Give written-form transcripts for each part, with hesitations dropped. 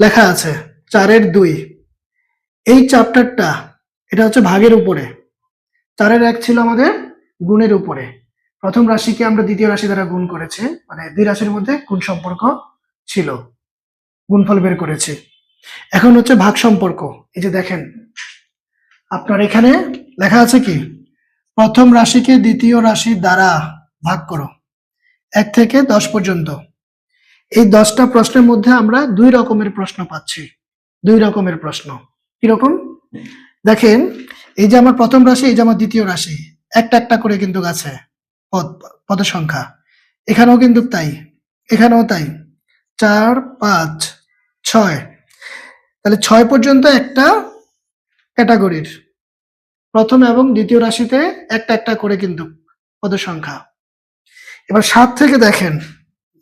লেখা আছে 4/2। এই চ্যাপ্টারটা এটা হচ্ছে ভাগের উপরে, 4/1 ছিল আমাদের গুণের উপরে। প্রথম রাশিকে আমরা দ্বিতীয় রাশি দ্বারা গুণ করেছি, মানে দুই রাশির মধ্যে গুণ সম্পর্ক ছিল, গুণফল বের করেছি। এখন হচ্ছে ভাগ সম্পর্ক। এই যে দেখেন আপনার এখানে লেখা আছে কি, প্রথম রাশিকে দ্বিতীয় রাশি দ্বারা ভাগ করো 1 থেকে 10 পর্যন্ত। এই 10টা প্রশ্নের মধ্যে আমরা 2 রকমের প্রশ্ন পাচ্ছি। 2 রকমের প্রশ্ন। কিরকম? দেখেন, এই যে আমার প্রথম রাশি, এই যে আমার দ্বিতীয় রাশি, একটা একটা করে কিন্তু আছে পদের সংখ্যা। এখানেও কিন্তু তাই, এখানেও তাই, 4, 5, 6। তাহলে 6 পর্যন্ত একটা ক্যাটাগরির, প্রথম এবং দ্বিতীয় রাশিতে একটা একটা করে কিন্তু পদের সংখ্যা। এবার 7 থেকে দেখেন,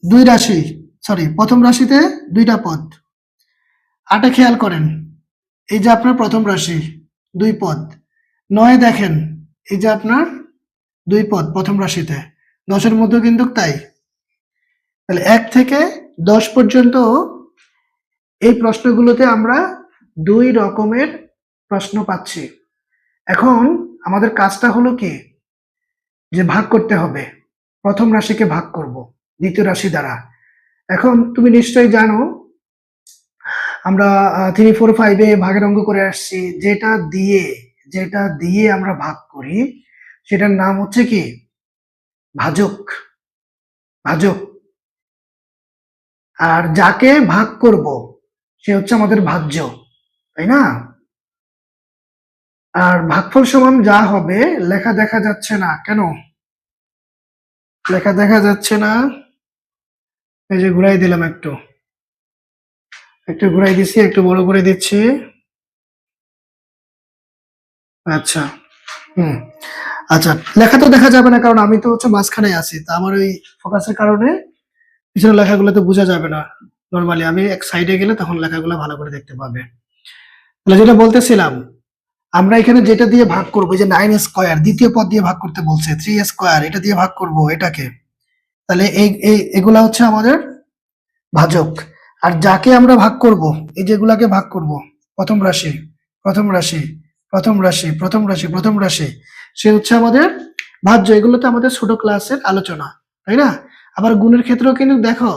2 রাশি, সরি, প্রথম রাশিতে 2টা পদ। 8 খেয়াল করেন, এই যে আপনার প্রথম রাশি 2 পদ। 9 দেখেন, এই যে আপনার 2 পদ প্রথম রাশিতে। 10-এর মধ্যেও কিন্তু তাই। তাহলে 1 থেকে 10 পর্যন্ত এই প্রশ্নগুলোতে আমরা 2 রকমের প্রশ্ন পাচ্ছি। এখন আমাদের কাজটা হলো কি, যে ভাগ করতে হবে। প্রথম রাশিকে ভাগ করব দ্বিতীয় রাশি দ্বারা। এখন তুমি নিশ্চয়ই জানো, আমরা 3, 4, 5 ভাগের অঙ্ক করে আসছি। যেটা দিয়ে আমরা ভাগ করি সেটার নাম হচ্ছে কি, ভাজক। ভাজক। আর যাকে ভাগ করব সে হচ্ছে আমাদের ভাজ্য, তাই না? আর ভাগফল সমান যা হবে, লেখা দেখা যাচ্ছে না কেন? লেখা দেখা যাচ্ছে না, এই যে ঘুরাই দিলাম, একটু ঘুরাই দিচ্ছি, একটু বড় করে দিচ্ছি। আচ্ছা, হুম, আচ্ছা, লেখা তো দেখা যাবে না, কারণ আমি তো হচ্ছে মাঝখানে আছি। তা আমার ওই ফোকাসের কারণে পিছনের লেখাগুলো তো বোঝা যাবে না। নরমালি আমি এক সাইডে গেলে তখন লেখাগুলো ভালো করে দেখতে পাবে। তাহলে যেটা বলতেছিলাম, আমরা এখানে যেটা দিয়ে ভাগ করবো, যে 9 স্কয়ার, দ্বিতীয় পদ দিয়ে ভাগ করতে বলছে, 3 স্কয়ার, এটা দিয়ে ভাগ করব এটাকে। তাহলে এগুলা হচ্ছে আমাদের ভাজক। আর যাকে আমরা ভাগ করব, এই যেগুলাকে ভাগ করব, প্রথম রাশি, প্রথম রাশি, প্রথম রাশি, প্রথম রাশি, প্রথম রাশি, সে হচ্ছে আমাদের ভাজ্য। এগুলো তো আমাদের ছোট ক্লাসের আলোচনা, তাই না? আবার গুণের ক্ষেত্রেও কিন্তু দেখো,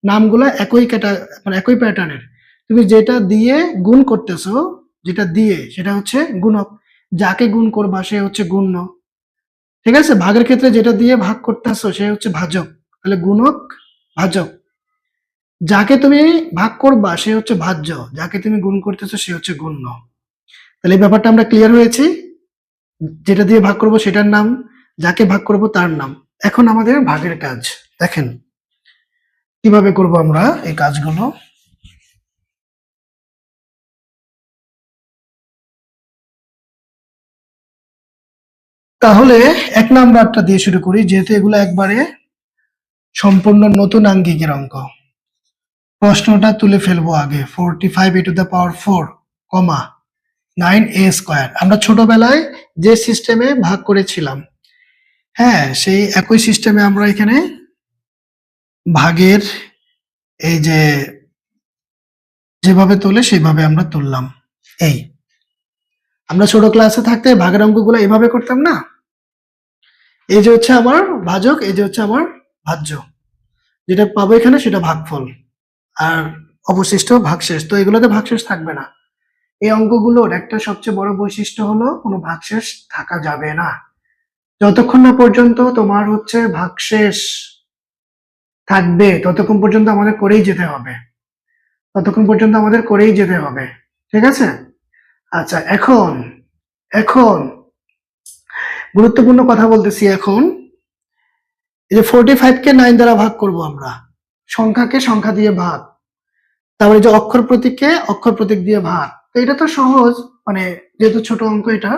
নামগুলো একই মানে একই প্যাটার্নের। তুমি যেটা দিয়ে গুণ করতেছো, যেটা দিয়ে, সেটা হচ্ছে গুণক। যাকে গুণ করবা সে হচ্ছে গুণ্য। ঠিক আছে? ভাগের ক্ষেত্রে যেটা দিয়ে ভাগ করতেছো সে হচ্ছে ভাজক। তাহলে গুণক, ভাজক। যাকে তুমি ভাগ করবা সে হচ্ছে ভাজ্য, যাকে তুমি গুণ করতেছো সে হচ্ছে গুণ্য। তাহলে এই ব্যাপারটা আমরা ক্লিয়ার হয়েছি। যেটা দিয়ে ভাগ করব সেটার নাম, যাকে ভাগ করব তার নাম। এখন আমাদের ভাগের কাজ দেখেন কিভাবে করব আমরা এই কাজগুলো। তাহলে 1 নাম্বারটা দিয়ে শুরু করি, যেহেতু এগুলো একবারে সম্পূর্ণ নতুন আঙ্গিকের অঙ্ক। প্রশ্নটা তুলে ফেলবো আগে। 45a⁴, 9a²। আমরা ছোটবেলায় যে সিস্টেমে ভাগ করেছিলাম, হ্যাঁ, সেই একই সিস্টেমে আমরা এখানে ভাগের এই যে যেভাবে তোলে সেভাবে আমরা তুললাম। এই আমরা ছোট ক্লাসে থাকতে ভাগের অঙ্কগুলো এভাবে করতাম না? এই যে হচ্ছে আমার ভাজক, এই যে হচ্ছে আমার ভাজ্য। যেটা পাবো এখানে সেটা ভাগফল, আর অবশিষ্ট ভাগশেষ। তো এগুলোতে ভাগশেষ থাকবে না। এই অঙ্কগুলোর একটা সবচেয়ে বড় বৈশিষ্ট্য হলো কোনো ভাগশেষ থাকা যাবে না। যতক্ষণ না পর্যন্ত তোমার হচ্ছে ভাগশেষ থাকবে, ততক্ষণ পর্যন্ত আমাদের করেই যেতে হবে। ততক্ষণ পর্যন্ত আমাদের করেই যেতে হবে। ঠিক আছে? আচ্ছা, এখন এখন গুরুত্বপূর্ণ কথা বলতেছি। এখন এই যে 45 কে 9 দ্বারা ভাগ করব আমরা, সংখ্যাকে সংখ্যা দিয়ে ভাগ, তারপরে যে অক্ষর প্রতীককে অক্ষর প্রতীক দিয়ে ভাগ। তো এটা তো সহজ, মানে যেহেতু ছোট অঙ্ক এটা,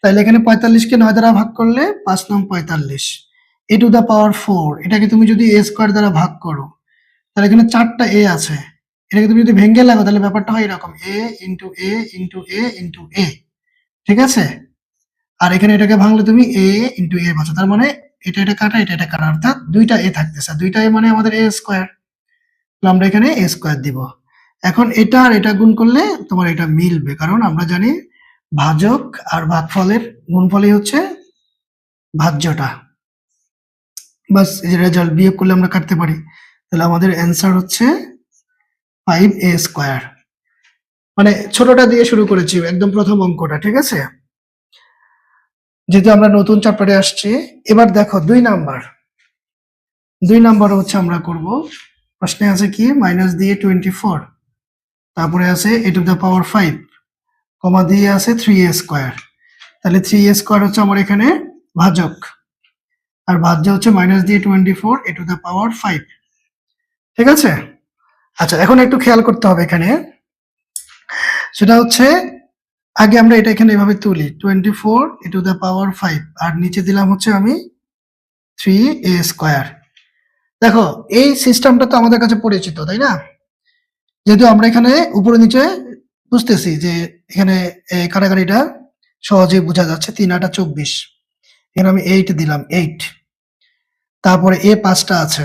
তাহলে এখানে 45 কে 9 দ্বারা ভাগ করলে 5 নং 45, a⁴। এটাকে তুমি যদি a² দ্বারা ভাগ করো, তাহলে এখানে 4টা a আছে। এটাকে তুমি যদি ভেঙে লাগো, তাহলে ব্যাপারটা হয় এরকম, a into a into a into a। ঠিক আছে? আর এখানে এটাকে ভাঙলে তুমি a ইন্টু a পাচ্ছ। তার মানে এটা কাটা, এটা কাটা, অর্থাৎ 2টা a থাকতেছে। 2টা a মানে আমাদের a²। আমরা এখানে a² দিব। এখন এটা আর এটা গুণ করলে তোমার এটা মিলবে, কারণ আমরা জানি ভাজক আর ভাগফলের গুণফলই হচ্ছে ভাজ্যটা। বাস, এই যে রেজাল্ট বিয়োগ করলে আমরা কাটতে পারি, তাহলে আমাদের অ্যান্সার হচ্ছে 5a²। মানে ছোটটা দিয়ে শুরু করেছি, একদম প্রথম অঙ্কটা, ঠিক আছে? যেহেতু আমরা নতুন চ্যাপ্টারে আসছি, এবার দেখো 2 নাম্বার হচ্ছে আমরা করব। প্রশ্নে আছে কি, মাইনাস দিয়ে 24, তারপরে আছে a⁵, কমা দিয়ে আছে 3a²। তাহলে 3a² হচ্ছে আমার এখানে ভাজক, আর ভাজ্য হচ্ছে মাইনাস দিয়ে 24 a⁵। ঠিক আছে? আচ্ছা, এখন একটু খেয়াল করতে হবে এখানে, সেটা হচ্ছে আগে আমরা এটা এখানে এভাবে তুলি 24 a⁵, আর নিচে দিলাম হচ্ছে আমি 3a²। দেখো এই সিস্টেমটা তো আমাদের কাছে পরিচিত, তাই না? যেহেতু আমরা এখানে উপরে নিচে বুঝতেছি যে এখানে কাটাকাটিটা সহজেই বোঝা যাচ্ছে, 3 × 8 = 24। এখানে আমি 8 দিলাম, 8। তারপরে এ 5টা আছে,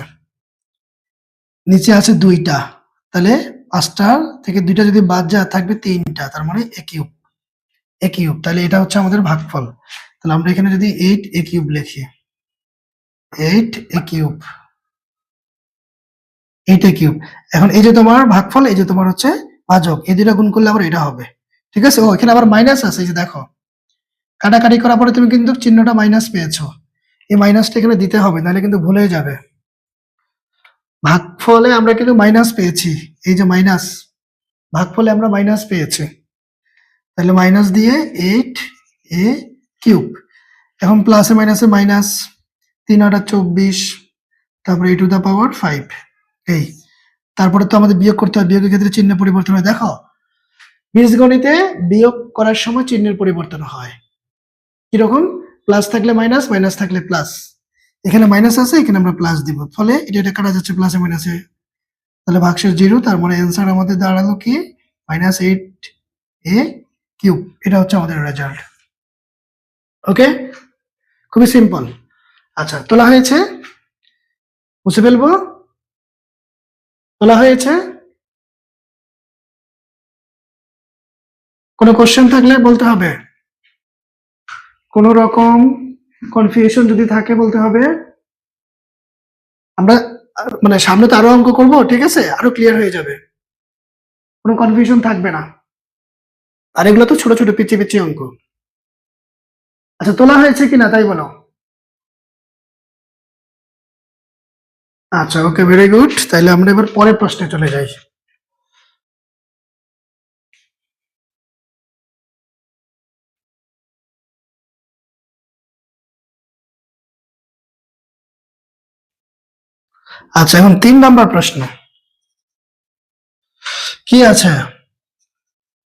নিচে আছে 2টা, তাহলে 5টা থেকে 2টা যদি বাদ যায় থাকবে 3টা, তার মানে a³। তাহলে এটা হচ্ছে আমাদের ভাগফল। তাহলে আমরা এখানে যদি 8a³ লিখি, 8a³, 8a³। এখন এই যে তোমার ভাগফল, এই যে তোমার হচ্ছে ভাজক, এই দুইটা গুণ করলে আবার এটা হবে। ঠিক আছে? ও এখানে আবার মাইনাস আছে, এই যে দেখো কাটাকাটি করার পরে তুমি কিন্তু চিহ্নটা মাইনাস পেয়েছো, এই মাইনাসটা এখানে দিতে হবে, নাহলে কিন্তু ভুল হয়ে যাবে। ভাগফলে আমরা কিন্তু মাইনাস পেয়েছি, এই যে মাইনাস, ভাগফলে আমরা মাইনাস পেয়েছি, তাহলে মাইনাস দিয়ে 8a³। এখন প্লাসে মাইনাসে মাইনাস, 3 × 8 = 24, তারপরে a⁵। এই তারপরে তো আমাদের বিয়োগ করতে হয়, বিয়োগের ক্ষেত্রে চিহ্ন পরিবর্তন হয়। দেখো বীজগণিতে বিয়োগ করার সময় চিহ্নের পরিবর্তন হয় কিরকম, প্লাস থাকলে মাইনাস, মাইনাস থাকলে প্লাস। এখানে মাইনাস আছে, এখানে আমরা প্লাস দিব, ফলে এটা কাটা যাচ্ছে প্লাসে মাইনাসে, তাহলে ভাগশেষ 0। তার মানে অ্যান্সার আমাদের দাঁড়ালো কি, -8a³। এটা হচ্ছে আমাদের রেজাল্ট। ওকে, খুবই সিম্পল। আচ্ছা, তোলা হয়েছে, মুছে ফেলবো, তোলা হয়েছে। কোনো কোশ্চেন থাকলে বলতে হবে, কোন রকম কনফিউশন যদি থাকে বলতে হবে। আমরা মানে সামনে তো আরো অঙ্ক করব, ঠিক আছে? আরো ক্লিয়ার হয়ে যাবে, কোনো কনফিউশন থাকবে না। আর এগুলো তো ছোট ছোট পিচি পিচি অঙ্ক। আচ্ছা, তোলা হয়েছে কিনা তাই বলো। আচ্ছা, ওকে, ভেরি গুড। তাহলে আমরা এবার পরের প্রশ্নে চলে যাই। আচ্ছা, এখন 3 নাম্বার প্রশ্ন কি আছে,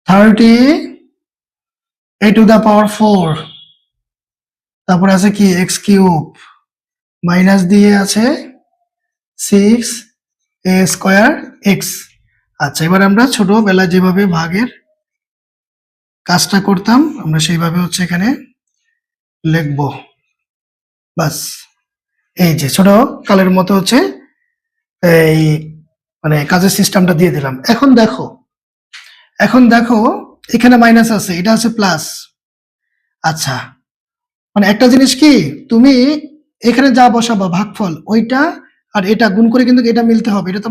30a⁴, তারপরে আছে কি x³ মাইনাস দিয়ে আছে 6a²x। আচ্ছা, এবার আমরা ছোটবেলায় যেভাবে ভাগের কাজটা করতাম আমরা সেইভাবে হচ্ছে এখানে লিখবো। বাস, এই যে ছোট কালের মতো হচ্ছে এই মানে কাজের সিস্টেমটা দিয়ে দিলাম। এখন দেখো এখানে মাইনাস আছে, এটা আছে প্লাস। আচ্ছা, মানে একটা জিনিস কি, তুমি এখানে যা বসাবা ভাগফল ওইটা আর এটা গুণ করে কিন্তু এটা মিলতে হবে, এটা তো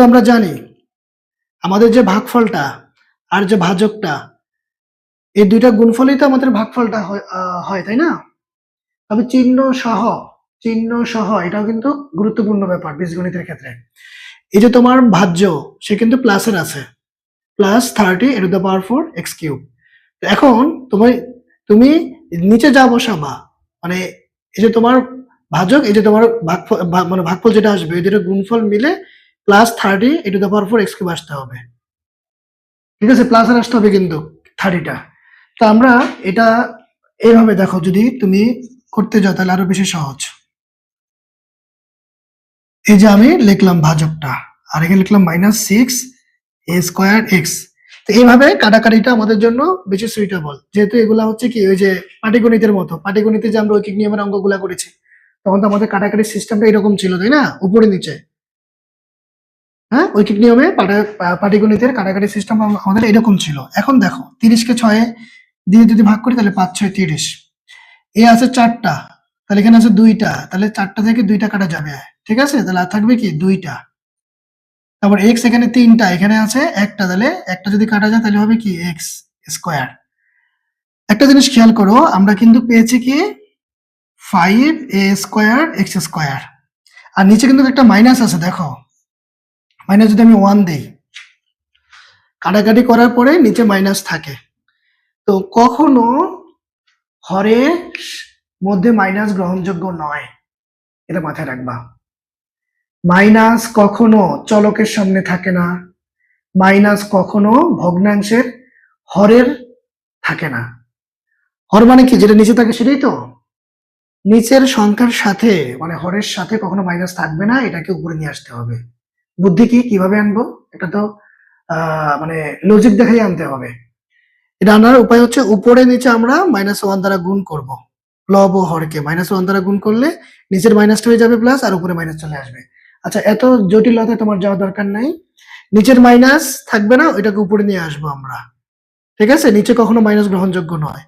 আমরা জানি, আমাদের যে ভাগফলটা আর যে ভাজকটা, এই দুইটা গুণফলই তো আমাদের ভাগফলটা হয়, তাই না? তবে চিহ্ন সহ এটাও কিন্তু গুরুত্বপূর্ণ ব্যাপার বীজগণিতের ক্ষেত্রে। এই যে তোমার ভাজ্য, সে কিন্তু প্লাসের আছে, +30a⁴x³। এখন তুমি নিচে যা বসাবা, মানে এই যে তোমার ভাজক, এই যে তোমার ভাগফল, মানে ভাগফল যেটা আসবে এই দুটো গুণফল মিলে +30a⁴x³ আসতে হবে। ঠিক আছে? প্লাসের আসতে হবে কিন্তু 30টা। তা আমরা এটা এইভাবে দেখো, যদি তুমি করতে যাও তাহলে আরো বেশি সহজ। এই যে আমি লিখলাম ভাজকটা, আর এখানে লিখলাম -6a²x। তো এইভাবে কাটাকাটিটা আমাদের জন্য বেশি সুইটেবল, যেহেতু এগুলা হচ্ছে কি ওই যে পাটিগণিতের মতো, পাটিগণিতে যে আমরা ঐকিক নিয়মের অঙ্কগুলা করেছি তখন তো আমাদের কাটাকাটির সিস্টেমটা এরকম ছিল, তাই না? উপরে নিচে। হ্যাঁ, ঐকিক নিয়মে পাটিগণিতের কাটাকাটি সিস্টেম আমাদের এরকম ছিল। এখন দেখো 30 কে 6 দিয়ে যদি ভাগ করি তাহলে 5 6 30। এ আছে 4টা, তাহলে এখানে আছে 2টা, তাহলে 4টা থেকে 2টা কাটা যাবে, ঠিক আছে? তাহলে আর থাকবে কি 2টা। তারপর এক্স এখানে 3টা, এখানে আছে 1টা, তাহলে একটা যদি কাটা যায় তাহলে হবে কি এক্স স্কোয়ার। একটা জিনিস খেয়াল করো, আমরা কিন্তু পেয়েছি কি 5a² এক্স স্কোয়ার, আর নিচে কিন্তু একটা মাইনাস আছে, দেখো মাইনাস যদি আমি 1 দেই, কাটাকাটি করার পরে নিচে মাইনাস থাকে, তো কখনো হরের মধ্যে মাইনাস গ্রহণযোগ্য নয়, এটা মাথায় রাখবা। মাইনাস কখনো চলকের সামনে থাকে না, মাইনাস কখনো ভগ্নাংশের হরের থাকে না। হর মানে কি, যেটা নিচে থাকে সেটাই তো। নিচের সংখ্যার সাথে মানে হরের সাথে কখনো মাইনাস থাকবে না, এটাকে উপরে নিয়ে আসতে হবে। বুদ্ধি কি, কিভাবে আনবো, এটা তো মানে লজিক দেখাই আনতে হবে। এটা আনার উপায় হচ্ছে উপরে নিচে আমরা -1 দ্বারা গুণ করব। লব ও হরকে -1 দ্বারা গুণ করলে নিচের মাইনাসটা হয়ে যাবে প্লাস, আর উপরে মাইনাস চলে আসবে। আচ্ছা, এত জটিলতায় তোমার যাওয়ার দরকার নাই, নিচের মাইনাস থাকবে না, ওইটাকে উপরে নিয়ে আসবো আমরা, ঠিক আছে? নিচে কখনো মাইনাস গ্রহণযোগ্য নয়,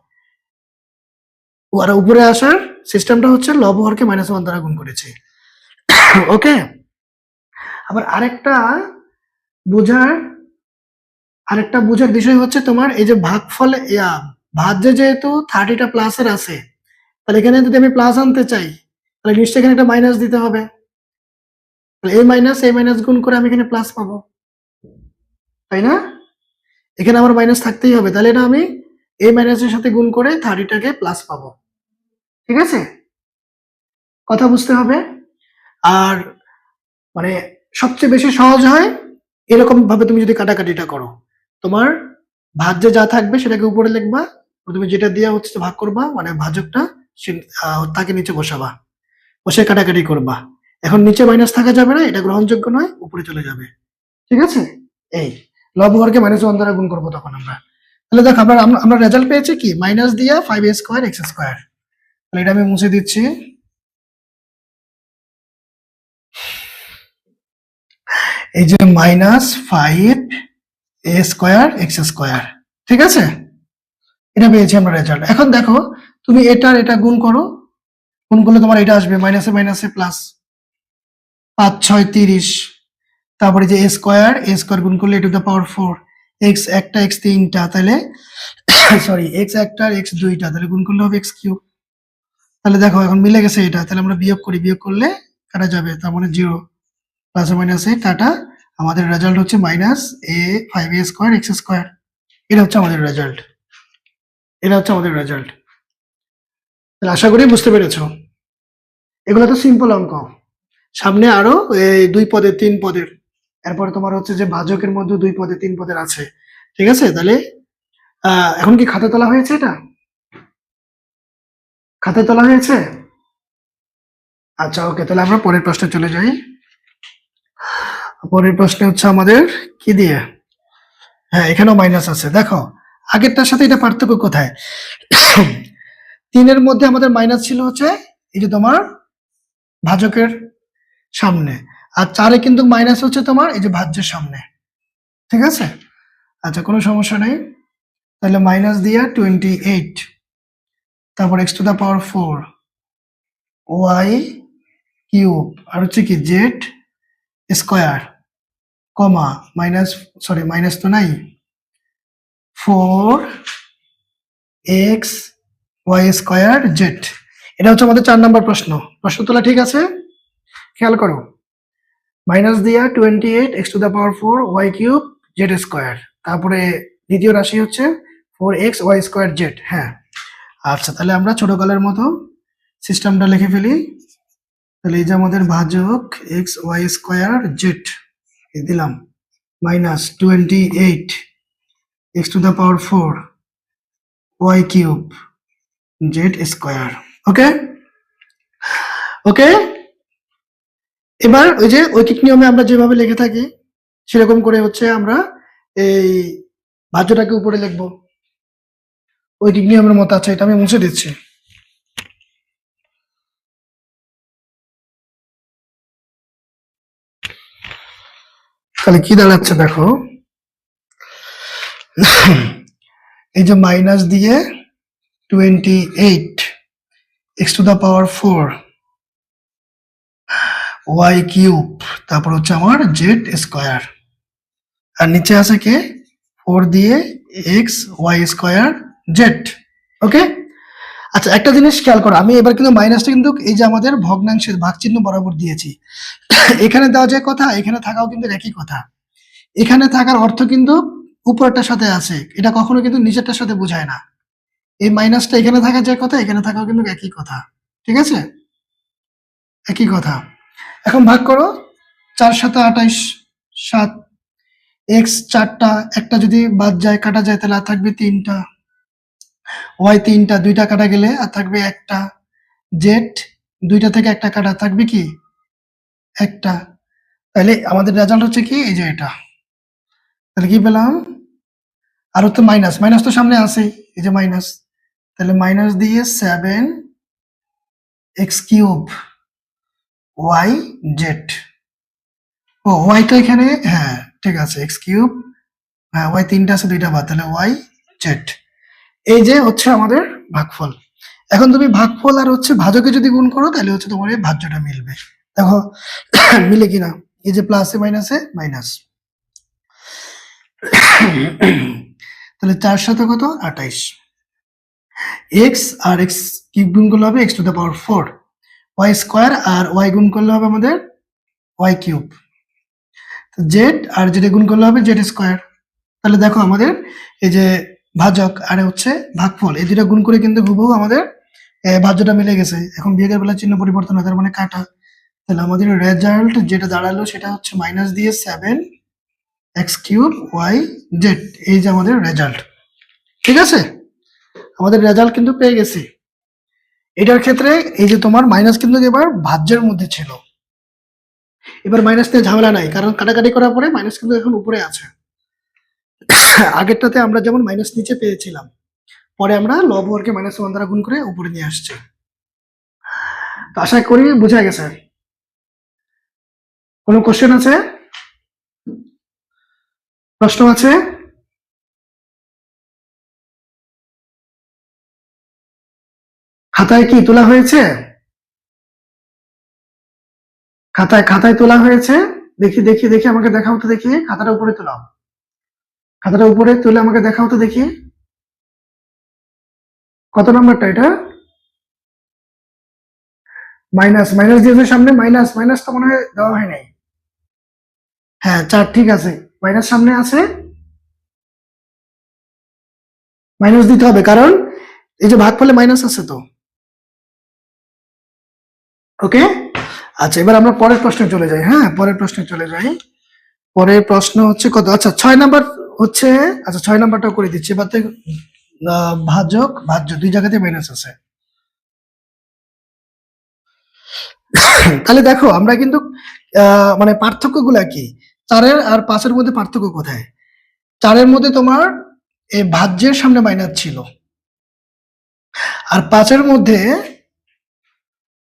আর উপরে আসার সিস্টেমটা হচ্ছে লব হরকে -1 দ্বারা গুণ করেছি। ওকে, আবার বোঝার আরেকটা বোঝার বিষয় হচ্ছে তোমার এই যে ভাগফল, ভাজ্যে যেহেতু 30টা প্লাসের আছে, তাহলে এখানে যদি আমি প্লাস আনতে চাই তাহলে নিশ্চয়ই এখানে একটা মাইনাস দিতে হবে, তাহলে এই মাইনাস গুণ করে আমি এখানে প্লাস পাবো, তাই না? এখানে আমার মাইনাস থাকতেই হবে, তাহলে এটা আমি এই মাইনাসের সাথে গুণ করে 30টাকে প্লাস পাবো, ঠিক আছে? কথা বুঝতে হবে। আর মানে সবচেয়ে বেশি সহজ হয় এরকম ভাবে তুমি যদি কাটাকাটিটা করো, তোমার ভাজ্যে যা থাকবে সেটাকে উপরে লিখবা, তুমি যেটা দিয়ে হচ্ছে ভাগ করবা, মানে ভাজকটা তাকে নিচে বসাবা, বসে কাটাকাটি করবা। এখন নিচে মাইনাস থাকা যাবে না, এটা গ্রহণযোগ্য নয়, উপরে চলে যাবে, ঠিক আছে? এই লব হরকে -1 দ্বারা গুণ করবো তখন আমরা, তাহলে দেখো আমরা রেজাল্ট পেয়েছি কি মাইনাস দিয়া 5a² এক্স স্কোয়ার। তাহলে এটা আমি মুছে দিচ্ছি, এই যে -5a² এক্স স্কোয়ার, ঠিক আছে? এটা পেয়েছি আমরা রেজাল্ট। এখন দেখো তুমি এটা গুণ করো, গুণ করলে তোমার এটা আসবে মাইনাসে মাইনাসে প্লাস, 5 6 30, তারপরে যে a স্কোয়ার গুণ করলে টু দ্য পাওয়ার 4, এক্স একটা এক্স 3টা, তাহলে সরি এক্স একটা আর এক্স 2টা, তাহলে গুণ করলে হবে x³ তাহলে দেখো এখন মিলে গেছে এটা, তাহলে আমরা বিয়োগ করি, বিয়োগ করলে কাটা যাবে, তার মানে 0, প্লাসে মাইনাসে কাটা, আমাদের রেজাল্ট হচ্ছে -5a² এক্স স্কোয়ার। এটা হচ্ছে আমাদের রেজাল্ট, তাহলে আশা করি বুঝতে পেরেছো। এগুলো তো সিম্পল অঙ্ক, সামনে আরো এই 2 পদের 3 পদের, এরপরে তোমার হচ্ছে যে ভাজকের মধ্যে 2 পদে 3 পদের আছে, ঠিক আছে? তাহলে এখন কি খাতা তোলা হয়েছে, এটা খাতায় তোলা হয়েছে? আচ্ছা ওকে, তাহলে আমরা পরের প্রশ্নে চলে যাই। পরের প্রশ্নে হচ্ছে আমাদের কি দিয়ে, হ্যাঁ এখানেও মাইনাস আছে, দেখো আগেরটার সাথে এটা পার্থক্য কোথায়? 3-এর মধ্যে আমাদের মাইনাস ছিল হচ্ছে এই যে তোমার ভাজকের সামনে, আর 4-এ কিন্তু মাইনাস হচ্ছে তোমার এই যে ভাজ্যের সামনে, ঠিক আছে? আচ্ছা কোনো সমস্যা নেই, তাহলে মাইনাস দিয়া 28, তারপর x⁴ y³ আর হচ্ছে কি z² কমা মাইনাস তো নাই, 4x y² z। এটা হচ্ছে আমাদের 4 নম্বর প্রশ্ন তোলা ঠিক আছে? খেয়াল করো, মাইনাস দিয়া 28 x⁴ y³ z², তারপরে দ্বিতীয় রাশি হচ্ছে 4x y² z। হ্যাঁ আচ্ছা, তাহলে আমরা ছোট কালের মতো সিস্টেমটা লিখে ফেলি, তাহলে এই যে আমাদের ভাজক x y² z দিলাম -28 x⁴ y³ z², ওকে ওকে। এবার ওই যে ঐকিক নিয়মে আমরা যেভাবে লিখে থাকি সেরকম করে হচ্ছে আমরা এই ভাজ্যটাকে উপরে লিখবো, ঐকিক নিয়মের মতো। আচ্ছা এটা আমি মুছে দিচ্ছি। তাহলে কি দাঁড়াচ্ছে দেখো, এই যে মাইনাস দিয়ে 28 x to the power 4 y cube, তারপর হচ্ছে আমার জেড স্কোয়ার, আর নিচে আছে কে 4 দিয়ে এক্স ওয়াই স্কোয়ার জেড। ওকে, আচ্ছা একটা জিনিস খেয়াল করো, আমি এবার কিন্তু মাইনাসটা কিন্তু এই যে আমাদের ভগ্নাংশের ভাগ চিহ্ন বরাবর দিয়েছি। এখানে দেওয়া যায় কথা, এখানে থাকাও কিন্তু একই কথা। এখানে থাকার অর্থ কিন্তু উপরটার সাথে আছে, এটা কখনো কিন্তু নিচেরটার সাথে বোঝায় না। এই মাইনাসটা এখানে থাকা যায় কথা, এখানে থাকাও কিন্তু একই কথা, ঠিক আছে, একই কথা। এখন ভাগ করো, 4 7 28, 7 এক্স 4টা, একটা যদি বাদ যায় কাটা যায় তাহলে আর থাকবে 3টা, ওয়াই 3টা, 2টা কাটা গেলে আর থাকবে একটা, জেড 2টা থেকে একটা কাটা থাকবে কি একটা। তাহলে আমাদের রেজাল্ট হচ্ছে কি এই যে এটা। তাহলে কি পেলাম, আর তো মাইনাস, মাইনাস তো সামনে আছেই, এই যে মাইনাস, তাহলে মাইনাস দিয়ে 7 এক্স কিউব ওয়াই জেড। ও ওয়াই তো এখানে, হ্যাঁ ঠিক আছে, এক্স কিউব, হ্যাঁ ওয়াই 3টা আছে, 2টা বাদ, তাহলে ওয়াই জেড। এই যে হচ্ছে আমাদের ভাগফল। এখন তুমি ভাগফল আর হচ্ছে ভাজকে যদি গুণ করো তাহলে হচ্ছে তোমার এই ভাজ্যটা মিলবে। দেখো মিলে কিনা, এই যে প্লাসে মাইনাসে মাইনাস, তাহলে 4 সাথে কত 28, এক্স আর এক্স কিউব গুণ করলে হবে x to the power 4, y square আর ওয়াই গুণ করলে হবে আমাদের ওয়াই কিউব, জেড আর জেড গুণ করলে হবে জেড স্কোয়ার। তাহলে দেখো আমাদের এই যে ভাজক আর হচ্ছে ভাগফল, এই দুটা গুণ করে কিন্তু হুবহু আমাদের ভাজ্যটা মিলে গেছে। এখন বিয়োগের বেলা চিহ্ন পরিবর্তন হয়, তার মানে কাটা। তাহলে আমাদের রেজাল্ট যেটা দাঁড়ালো সেটা হচ্ছে মাইনাস দিয়ে 7 এক্স কিউব ওয়াই জেড, এই যে আমাদের রেজাল্ট। ঠিক আছে, আমাদের রেজাল্ট কিন্তু পেয়ে গেছি। এটার ক্ষেত্রে এই যে তোমার মাইনাস কিন্তু এবার ভাজ্যের মধ্যে ছিল, এবার মাইনাস নিয়ে ঝামেলা নাই, কারণ কাটাকাটি করার পরে মাইনাস কিন্তু এখন উপরে আছে। আগেরটাতে আমরা যেমন মাইনাস নিচে পেয়েছিলাম, পরে আমরা লব হরকে মাইনাস 1 দ্বারা গুণ করে উপরে নিয়ে আসছি। তো আশা করি বোঝা গেছে। কোনো কোশ্চেন আছে, প্রশ্ন আছে? খাতায় কি তোলা হয়েছে? খাতায় খাতায় তোলা হয়েছে? দেখি দেখি দেখি, আমাকে দেখাও তো দেখি, খাতাটা উপরে তোলাও, খাতাটা উপরে তুলে আমাকে দেখাও তো দেখি, কত নাম্বারটা এটা? মাইনাস, মাইনাস দিয়েছে সামনে, মাইনাস, মাইনাস তো মনে হয় দেওয়া হয় নাই। হ্যাঁ 4, ঠিক আছে, মাইনাস সামনে আছে, মাইনাস দিতে হবে, কারণ এই যে ভাগফলে মাইনাস আছে তো। ওকে, আচ্ছা এবার আমরা পরের প্রশ্নে চলে যাই। হ্যাঁ পরের প্রশ্নে চলে যাই। পরের প্রশ্ন হচ্ছে কত, আচ্ছা 6 নাম্বার হচ্ছে, আচ্ছা 6 নাম্বারটাও করে দিচ্ছি। এবার থেকে ভাজক ভাজ্য দুই জায়গাতে মাইনাস আছে। তাহলে দেখো আমরা কিন্তু মানে পার্থক্য গুলা কি, 4 আর 5 মধ্যে পার্থক্য কোথায়? 4 মধ্যে তোমার এই ভাজ্যের সামনে মাইনাস ছিল, আর 5 মধ্যে,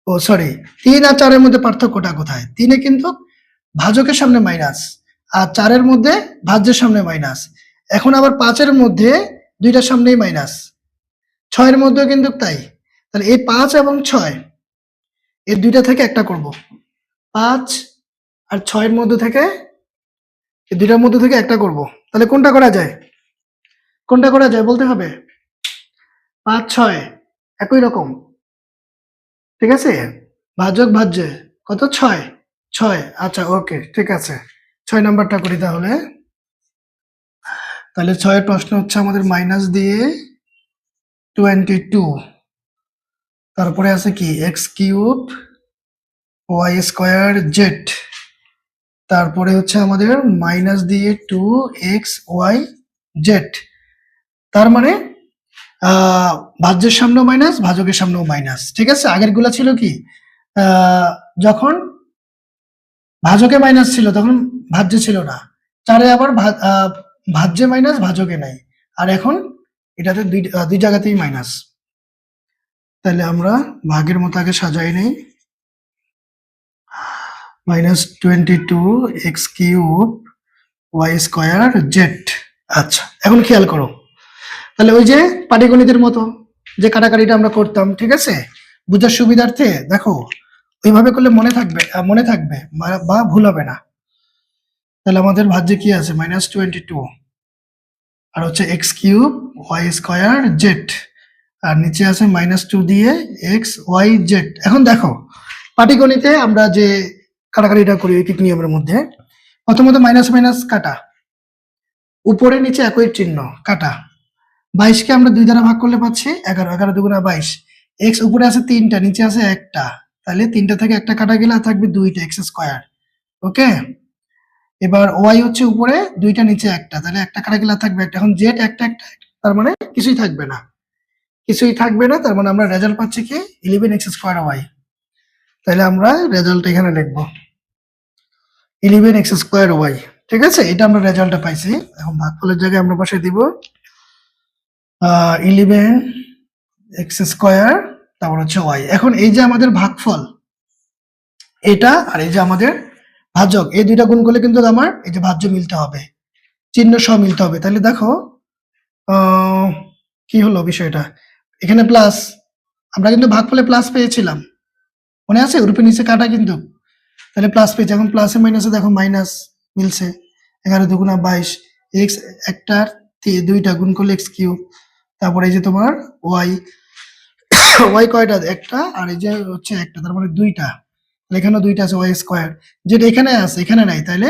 ও সরি, 3 আর 4 মধ্যে পার্থক্যটা কোথায়? 3 কিন্তু ভাজকের সামনে মাইনাস, আর 4 মধ্যে ভাজ্যের সামনে মাইনাস। এখন আবার 5 মধ্যে দুইটার সামনেই মাইনাস, 6 মধ্যেও কিন্তু তাই। তাহলে এই 5 এবং 6 এই দুইটা থেকে একটা করব, 5 আর 6 মধ্যে থেকে, এই দুইটার মধ্যে থেকে একটা করব। তাহলে কোনটা করা যায়, কোনটা করা যায় বলতে হবে। 5 6 একই রকম, ঠিক আছে, ভাজক ভাজ্যে কত 6 6, আচ্ছা ওকে ঠিক আছে, 6 নাম্বারটা করি তাহলে। তাহলে 6 প্রশ্ন হচ্ছে আমাদের মাইনাস দিয়ে 22, তারপরে আছে কি x cube y square z, তারপরে হচ্ছে আমাদের মাইনাস দিয়ে 2 এক্স ওয়াই জেড। তার মানে ভাজ্যের সামনেও মাইনাস, ভাজকের সামনেও মাইনাস। ঠিক আছে, আগের গুলা ছিল কি, যখন ভাজকে মাইনাস ছিল তখন ভাজ্যে ছিল না, 4 আবার ভাজ্যে মাইনাস ভাজকে নাই, আর এখন এটাতে দুই জায়গাতেই মাইনাস। তাহলে আমরা ভাগের মতো আগে সাজাই নেই, -22 x cube y square z. আচ্ছা, এখন খেয়াল করো, তাহলে ওই যে পাটিগণিতের মতো যে কাটাকাটিটা আমরা করতাম, ঠিক আছে, বুঝার সুবিধার্থে দেখো ওইভাবে করলে মনে থাকবে বা ভুল হবে না। তাহলে আমাদের ভাজ্যে কি আছে, -22 আর হচ্ছে x cube y square z, আর নিচে আছে -2 দিয়ে এক্স ওয়াই জেড। এখন দেখো পাটিগণিতে আমরা যে কাটাকাটিটা করি ঐকিক নিয়মের মধ্যে, প্রথমত মাইনাস মাইনাস কাটা, উপরে নিচে একই চিহ্ন কাটা। 22 কে আমরা 2 দ্বারা ভাগ করলে পাচ্ছি 11, 11 দুগুণা 22। এক্স উপরে আছে 3টা, নিচে আছে একটা, তাহলে 3টা থেকে একটা কাটা গেলে আর থাকবে 2টা, এক্স স্কোয়ার। ওকে, এবার ওয়াই হচ্ছে উপরে 2টা, নিচে একটা, তাহলে একটা কাটা গেলে আর থাকবে একটা। এখন জেড একটা একটা, তার মানে কিছুই থাকবে না, তার মানে আমরা রেজাল্ট পাচ্ছি কি 11x স্কোয়ার ওয়াই। তাহলে আমরা রেজাল্ট এখানে লিখবো 11x স্কোয়ার ওয়াই। ঠিক আছে, এটা আমরা রেজাল্টটা পাইছি। এখন ভাগফলের জায়গায় আমরা বসে দিব 11x স্কোয়ার, তারপর হচ্ছে ওয়াই। এখন এই যে আমাদের ভাগফল এটা, আর এই যে আমাদের ভাজক, এই দুইটা গুণ করলে কিন্তু আমার এই যে ভাজ্য মিলতে হবে, চিহ্ন সহ মিলতে হবে। তাহলে দেখো কি হলো বিষয়টা, এখানে প্লাস, আমরা কিন্তু ভাগফলে প্লাস পেয়েছিলাম, মনে আছে, উপরে নিচে কাটা কিন্তু, তাহলে প্লাস পেয়েছি। এখন প্লাসে মাইনাসে দেখো মাইনাস মিলছে, 11 দুগুণা 22, এক্স একটার 2টা গুণ করলে এক্স কিউব, তারপরে এই যে তোমার ওয়াই, ওয়াই কয়টা, একটা, আর এই যে হচ্ছে একটা, তার মানে 2টা, এখানে 2টা আছে, ওয়াই স্কোয়ার। যেটা এখানে আছে এখানে নাই, তাহলে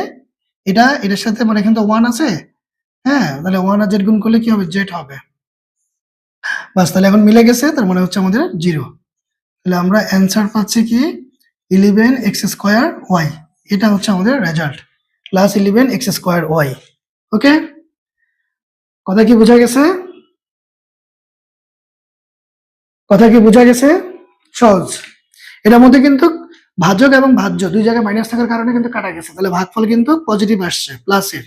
এটার সাথে মানে এখানে তো 1 আছে, হ্যাঁ, তাহলে 1 আর জেড গুণ করলে কি হবে, জেড হবে। বাস, তাহলে এখন মিলে গেছে, তার মানে হচ্ছে আমাদের 0। তাহলে আমরা অ্যান্সার পাচ্ছি কি 11x স্কোয়ার ওয়াই, এটা হচ্ছে আমাদের result, plus 11x square y. Okay, কথা কি বোঝা গেছে? সহজ। এটার মধ্যে কিন্তু ভাজক এবং ভাজ্য দুই জায়গায় মাইনাস থাকার কারণে কিন্তু কাটা গেছে, তাহলে ভাগফল কিন্তু পজিটিভ আসছে, প্লাসের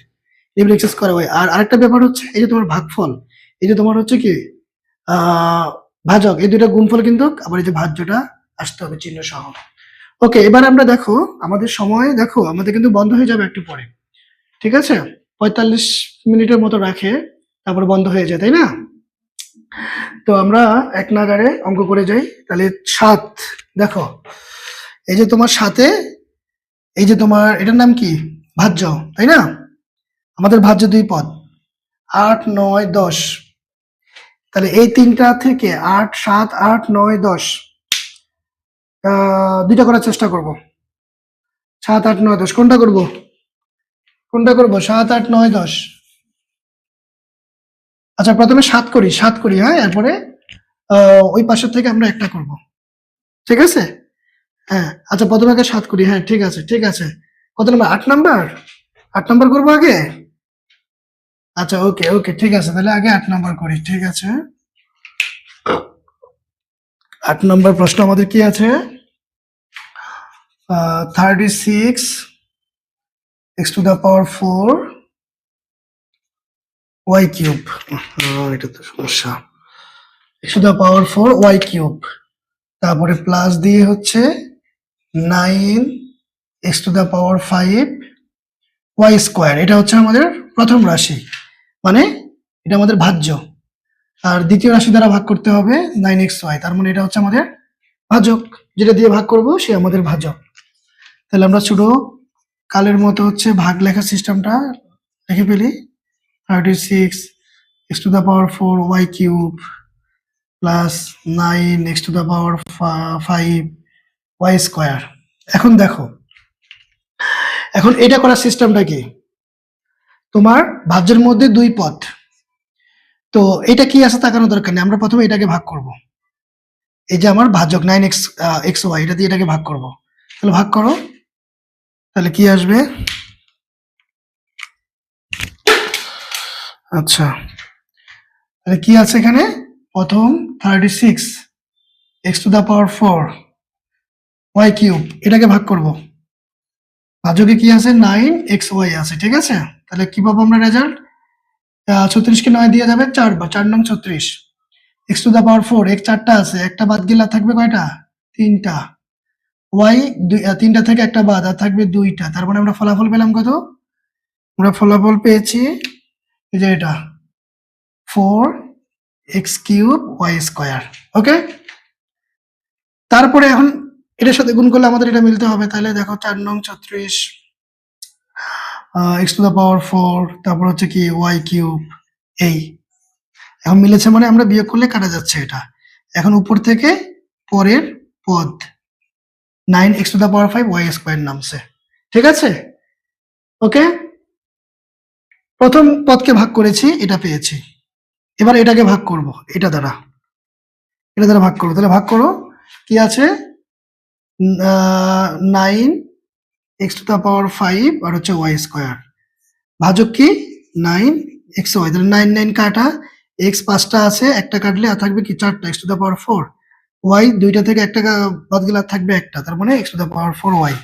11x স্কোয়ার ওয়াই। আর আরেকটা ব্যাপার হচ্ছে এই যে তোমার ভাগফল, এই যে তোমার হচ্ছে কি ভাজক, এই দুইটা গুণফল কিন্তু আবার এই যে ভাজ্যটা আসতে হবে চিহ্ন সহ। ওকে, এবার আমরা দেখো আমাদের সময়, দেখো আমাদের কিন্তু বন্ধ হয়ে যাবে একটু পরে, ঠিক আছে, 45 মিনিটের মতো রাখে, তারপরে বন্ধ হয়ে যায়, তাই না? তো আমরা এক নাগারে অঙ্ক করে যাই। তাহলে 7, দেখো এই যে তোমার সাথে, এই যে তোমার এটার নাম কি, ভাজ্য, তাই না? আমাদের ভাজ্য 2 পদ, 8, 9, 10। তাহলে এই 3টা থেকে 8, 7, 8, 9, 10 দুইটা করার চেষ্টা করব। 7, 8, 9, 10 কোনটা করব? 7, 8, 9, 10। আচ্ছা, প্রথমে 7 করি, হ্যাঁ, এরপরে ওই পাশের থেকে আমরা একটা করব, ঠিক আছে? হ্যাঁ, আচ্ছা, প্রথমে আগে 7 করি, হ্যাঁ, ঠিক আছে। কত নাম্বার? 8 নাম্বার করবো আগে। আচ্ছা, ওকে, ঠিক আছে, তাহলে আগে 8 নাম্বার করি, ঠিক আছে। 8 নাম্বার প্রশ্ন আমাদের কি আছে, 36 x to the power 4 y cube. এটা তো সমস্যা, x to the power 4 y cube, তারপরে প্লাস দিয়ে হচ্ছে 9 x to the power 5 y square. এটা হচ্ছে আমাদের প্রথম রাশি, মানে এটা আমাদের ভাজ্য, আর দ্বিতীয় রাশি দ্বারা ভাগ করতে হবে 9xy, তার মানে এটা হচ্ছে আমাদের ভাজক, যেটা দিয়ে ভাগ করব সে আমাদের ভাজক। তাহলে আমরা ছোট কালের মতো হচ্ছে ভাগ লেখার সিস্টেমটা লিখে ফেলি, 36 x to the power 4 y cube plus 9 x to the power 5 y square. এখন দেখো, এখন এটা করার সিস্টেমটা কি, তোমার ভাজ্যের মধ্যে 2 পদ, তো এটা কি আছে তাকানোর দরকার নেই, আমরা প্রথমে এটাকে ভাগ করব। এই যে আমার ভাজক 9x xy, এটা দিয়ে এটাকে ভাগ করব। তাহলে ভাগ করো, তাহলে কি আসবে, আচ্ছা, তাহলে কি আছে এখানে, প্রথম 36 x to the power 4 y cube, এটাকে ভাগ করব, ভাজকে কি আছে 9xy আছে, ঠিক আছে। তাহলে কি পাবো আমরা রেজাল্ট, 36 কে 9 দিয়ে যাবে 4 বার, 4 নং 36, x to the power 4, x 4টা আছে, একটা বাদ গেলে আর থাকবে কয়টা, 3টা, y 3টা থেকে একটা বাদ আর থাকবে 2টা, তার মানে আমরা ফলাফল পেলাম কত, আমরা ফলাফল পেয়েছি এই যে এটা 4x³ y²। ওকে, তারপরে এখন এটার সাথে গুণ করলে আমাদের এটা মিলতে হবে। তাহলে দেখো 4 নং 36 x⁴, তারপর হচ্ছে কি y³ এই এখন মিলেছে মানে আমরা বিয়োগ করলে কাটা যাচ্ছে এটা। এখন উপর থেকে পরের পদ 9x⁵ y² নামছে। ঠিক আছে, ওকে, প্রথম পদকে ভাগ করেছি, এটা পেয়েছি। এবার এটাকে ভাগ করব, এটা দ্বারা ভাগ করবো। তাহলে ভাগ করো, কি আছে 9x⁵ আর হচ্ছে y², ভাজক কি 9xy। তাহলে 9 9 কাটা, x 5টা আছে, একটা কাটলে আর থাকবে কি 4টা x⁴, y 2টা থেকে একটা বাদ গেলে আর থাকবে একটা, তার মানে x⁴y।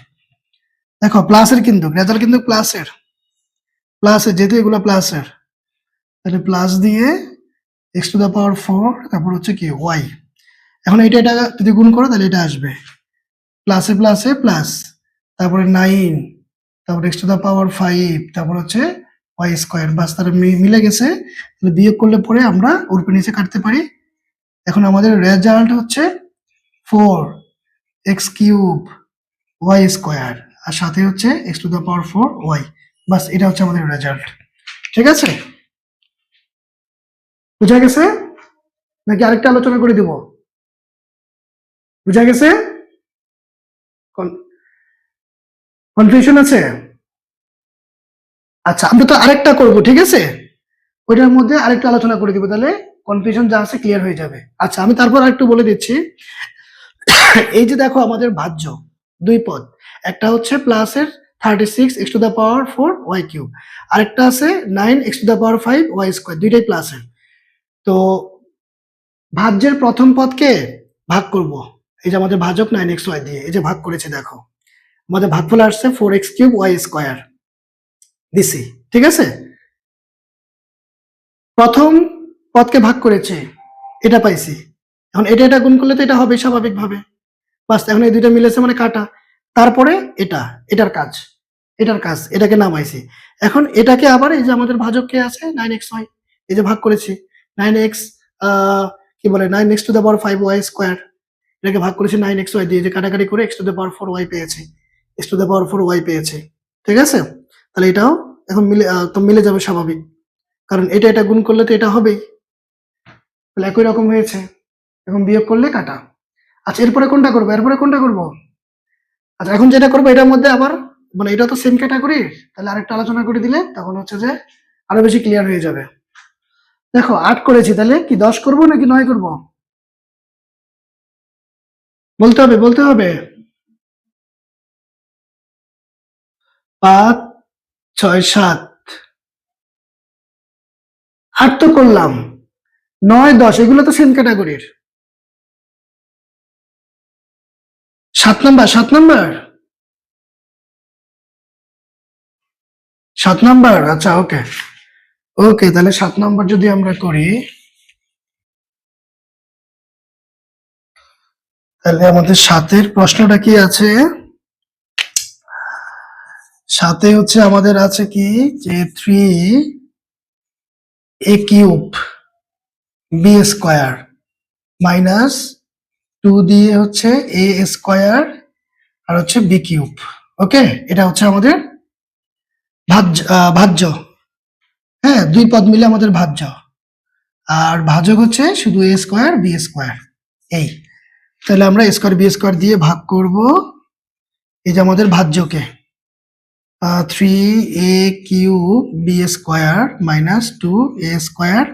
দেখো প্লাসের কিন্তু রেজাল্ট কিন্তু প্লাসের যেহেতু এগুলো প্লাসের, তাহলে প্লাস দিয়ে x⁴, তারপর হচ্ছে কি y। এখন এটা যদি গুণ করো তাহলে এটা আসবে প্লাসে প্লাসে প্লাস, তারপরে 9, তারপরে x⁵, তারপর হচ্ছে y²। বাস, তারা মিলে গেছে। তাহলে বিয়োগ করলে পরে আমরা উপরে নিচে কাটতে পারি। এখন আমাদের রেজাল্ট হচ্ছে 4x³ y², আর সাথে হচ্ছে x⁴y। বাস, এটা হচ্ছে আমাদের রেজাল্ট। ঠিক আছে, বুঝা গেছে নাকি আরেকটা আলোচনা করে দিব? বুঝা গেছে? কনফিউশন আছে? আচ্ছা, আমরা তো আরেকটা করব, ঠিক আছে, ওইটার মধ্যে আরেকটা আলোচনা করে দিব, তাহলে কনফিউশন যা আছে ক্লিয়ার হয়ে যাবে। আচ্ছা, আমি তারপর আরেকটু বলে দিচ্ছি। এই যে দেখো আমাদের ভাজ্য দুই পদ, একটা হচ্ছে প্লাসের 36x⁴ y³, আরেকটা আছে 9x⁵ y², দুইটাই প্লাসের। তো ভাজ্যের প্রথম পদকে ভাগ করব, এই যে আমাদের ভাজক 9xy দিয়ে এই যে ভাগ করেছে, দেখো আমাদের ভাগফল আসছে 4x³ y² দিছি। ঠিক আছে, প্রথম পদকে ভাগ করেছে, এটা পাইছি। এখন এটা গুণ করলে তো এটা হবে স্বাভাবিকভাবে। বাস, এখন এই দুইটা মিলেছে মানে কাটা। তারপরে এটার কাজ এটাকে নামাইছি। এখন এটাকে আবার এই যে আমাদের ভাজক কে আছে 9xy, এই যে ভাগ করেছি 9x কি বলে 9x⁵ y², এটাকে ভাগ করেছি 9xy দিয়ে, যে কাটাকাটি করে x⁴y পেয়েছি, x⁴y পেয়েছি। ঠিক আছে, তাহলে এটাও এখন মিলে যাবে স্বাভাবিক, কারণ এটা গুণ করলে তো এটা হবেই। তাহলে একই রকম হয়েছে। এখন বিয়োগ করলে কাটা। আচ্ছা, এরপরে কোনটা করবো? আচ্ছা, এখন যেটা করবো এটার মধ্যে আবার মানে এটা তো সেম ক্যাটাগরি, তাহলে আরেকটা আলোচনা করে দিলে তখন হচ্ছে যে আরো বেশি ক্লিয়ার হয়ে যাবে। দেখো 8 করেছি, তাহলে কি 10 করব নাকি 9 করব? বলতে হবে 5 6 7 8 তো করলাম, 9 10 এগুলো তো সেম ক্যাটাগরির। 7 নাম্বার 7 নাম্বার। আচ্ছা, ওকে, তাহলে 7 নাম্বার যদি আমরা করি, তাহলে আমাদের 7-এর প্রশ্নটা কি আছে? 7-এ হচ্ছে আমাদের আছে কি যে 3a³ b² মাইনাস 2 দিয়ে হচ্ছে a² আর হচ্ছে b³। ওকে, এটা হচ্ছে আমাদের ভাজ্য। হ্যাঁ, দুই পদ মিলে আমাদের ভাজ্য, আর ভাজক হচ্ছে শুধু a² b²। এই, তাহলে আমরা a² b² দিয়ে ভাগ করব এই যে আমাদের ভাজ্যকে 3a³ b² minus 2a²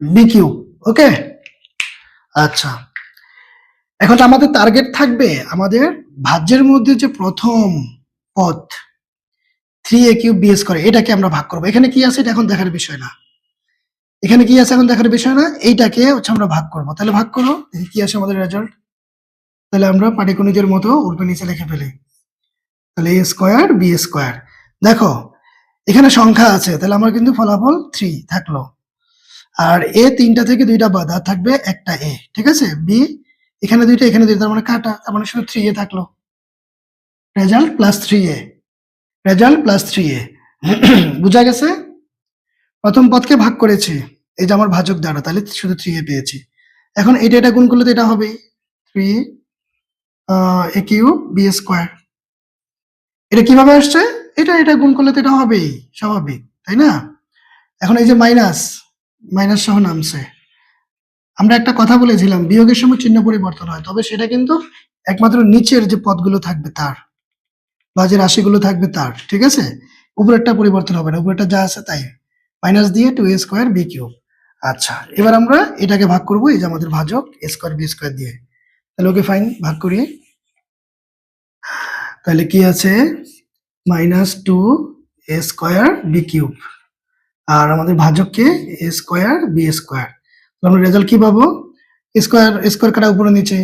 b³। ওকে, আচ্ছা, এখন আমাদের টার্গেট থাকবে আমাদের ভাজ্যের মধ্যে যে প্রথম পদ 3a³ b² এটাকে আমরা ভাগ করবো। এখানে কি আছে এটা এখন দেখার বিষয় না, এইটাকে হচ্ছে আমরা ভাগ করবো। তাহলে ভাগ করো, কি আসে আমাদের রেজাল্ট। তাহলে আমরা পাটিগণিতের মতো উপরে নিচে লিখে ফেলি। তাহলে a² b², দেখো এখানে সংখ্যা আছে, তাহলে আমার কিন্তু ফলাফল 3 থাকলো, আর এ 3টা থেকে 2টা বাদ, আর থাকবে একটা এ। ঠিক আছে, বি এখানে 2টা এখানে 2টা, তার মানে কাটা, তার মানে শুধু 3a থাকলো। রেজাল্ট প্লাস 3a বুঝা গেছে? প্রথম পদকে ভাগ করেছি এই যে আমার ভাজক দ্বারা, তাহলে শুধু 3a পেয়েছি। এখন এটা গুণ করলে তো এটা হবেই 3a কিউব b স্কয়ার। এটা কিভাবে আসছে? এটা গুণ করলে তো এটা হবেই, স্বাভাবিক, তাই না? এখন এই যে মাইনাস সহ নামছে। আমরা একটা কথা বলেছিলাম বিয়োগের সময় চিহ্ন পরিবর্তন হয়, তবে সেটা কিন্তু একমাত্র নিচের যে পদগুলো থাকবে তার, বা যে রাশিগুলো থাকবে তার, ঠিক আছে? উপরেরটা পরিবর্তন হবে না, উপরেরটা যা আছে তাই। মাইনাস দিয়ে 2a স্কয়ার b কিউব। আচ্ছা, এবার আমরা এটাকে ভাগ করব এই যে আমাদের ভাজক a স্কয়ার b স্কয়ার দিয়ে। তাহলে ওকে ফাইন, ভাগ করি। তাহলে কি আছে? Minus 2a square b cube, আর আমাদের ভাজককে a স্কয়ার b স্কয়ার। আমরা রেজাল্ট কি পাবো? স্কয়ার স্কয়ার কাটা উপরে নিচে,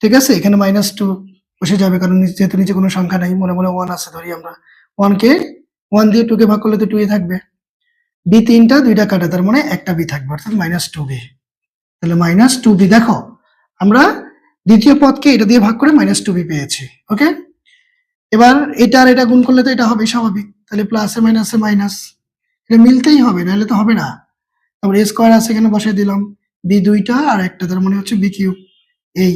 ঠিক আছে? এখানে -2 বসে যাবে, কারণ যেহেতু নিচে কোনো সংখ্যা নাই, মনে মনে 1 আছে ধরি আমরা। 1 কে 1 দিয়ে 2 কে ভাগ করলে তো 2 থাকবে। b তিনটা, দুইটা কাটা, তার মানে একটা b থাকবে, অর্থাৎ -2b। তাহলে -2b, দেখো আমরা দ্বিতীয় পদকে এটা দিয়ে ভাগ করে -2b পেয়েছি। ওকে, এবার এটা আর এটা গুণ করলে তো এটা হবে স্বাভাবিক, তাহলে প্লাসে মাইনাসে মাইনাস, এটা মিলতেই হবে, নাহলে তো হবে না। তারপর a স্কয়ার আছে এখানে বসাই দিলাম, b দুইটা আর একটা, তার মানে হচ্ছে b কিউব। এই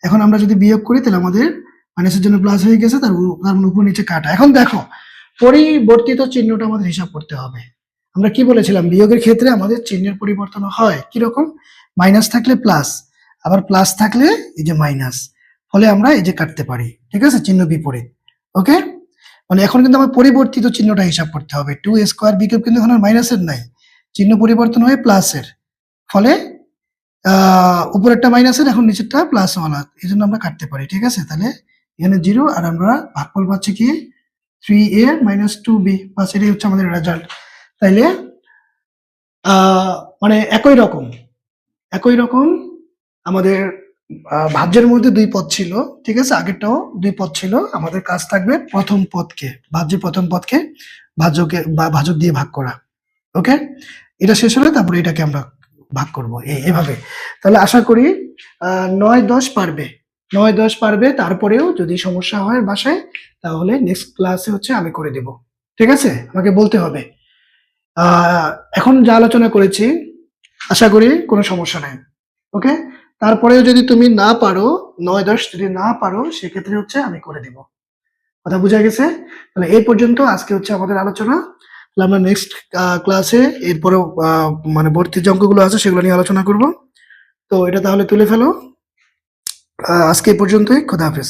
এখন আমরা যদি বিয়োগ করি তাহলে আমাদের মাইনাসের জন্য প্লাস হয়ে গেছে, তার মানে উপর নিচে কাটা। এখন দেখো পরিবর্তিত চিহ্নটা আমাদের হিসাব করতে হবে। আমরা কি বলেছিলাম বিয়োগের ক্ষেত্রে আমাদের চিহ্নের পরিবর্তন হয় কিরকম? মাইনাস থাকলে প্লাস, আবার প্লাস থাকলে এই যে মাইনাস, ফলে আমরা এই যে কাটতে পারি, ঠিক আছে? চিহ্ন বিপরীত। ওকে, মানে এখন কিন্তু আমার পরিবর্তিত চিহ্নটা হিসাব করতে হবে। 2a স্কয়ার b কিউব কিন্তু এখন আর মাইনাসের নাই, চিহ্ন পরিবর্তন হয়ে প্লাসের, ফলে উপরেরটা মাইনাসের, এখন নিচেরটা প্লাস ওয়ালা, এই জন্য আমরা কাটতে পারি, ঠিক আছে? তাহলে এখানে 0, আর আমরা ভাগফল পাচ্ছি কি 3a মাইনাস 2b, বাস এটাই হচ্ছে আমাদের রেজাল্ট। তাইলে মানে একই রকম আমাদের ভাজ্যের মধ্যে দুই পদ ছিল, ঠিক আছে? আগেরটাও দুই পদ ছিল, আমাদের কাজ থাকবে প্রথম পদকে, ভাজ্যের প্রথম পদকে ভাজক দিয়ে ভাগ করা। ওকে, এটা শেষ হলে তারপরে এটাকে আমরা ভাগ করব এভাবে। তাহলে আশা করি 9-10 পারবে, 9-10 পারবে। তারপরেও যদি সমস্যা হয় বাসায়, তাহলে নেক্সট ক্লাসে হচ্ছে আমি করে দেব, ঠিক আছে? আমাকে বলতে হবে। এখন যা আলোচনা করেছি আশা করি কোনো সমস্যা নাই। ওকে, তারপরেও যদি তুমি না পারো, 9-10 যদি না পারো, সেক্ষেত্রে হচ্ছে আমি করে দিব। কথা বোঝা গেছে? তাহলে এই পর্যন্ত আজকে হচ্ছে আমাদের আলোচনা। তাহলে আমরা নেক্সট ক্লাসে এরপরেও মানে ভর্তি যে অঙ্কগুলো আছে সেগুলো নিয়ে আলোচনা করব। তো এটা তাহলে তুলে ফেলো। আজকে এই পর্যন্তই, খোদা হাফেজ।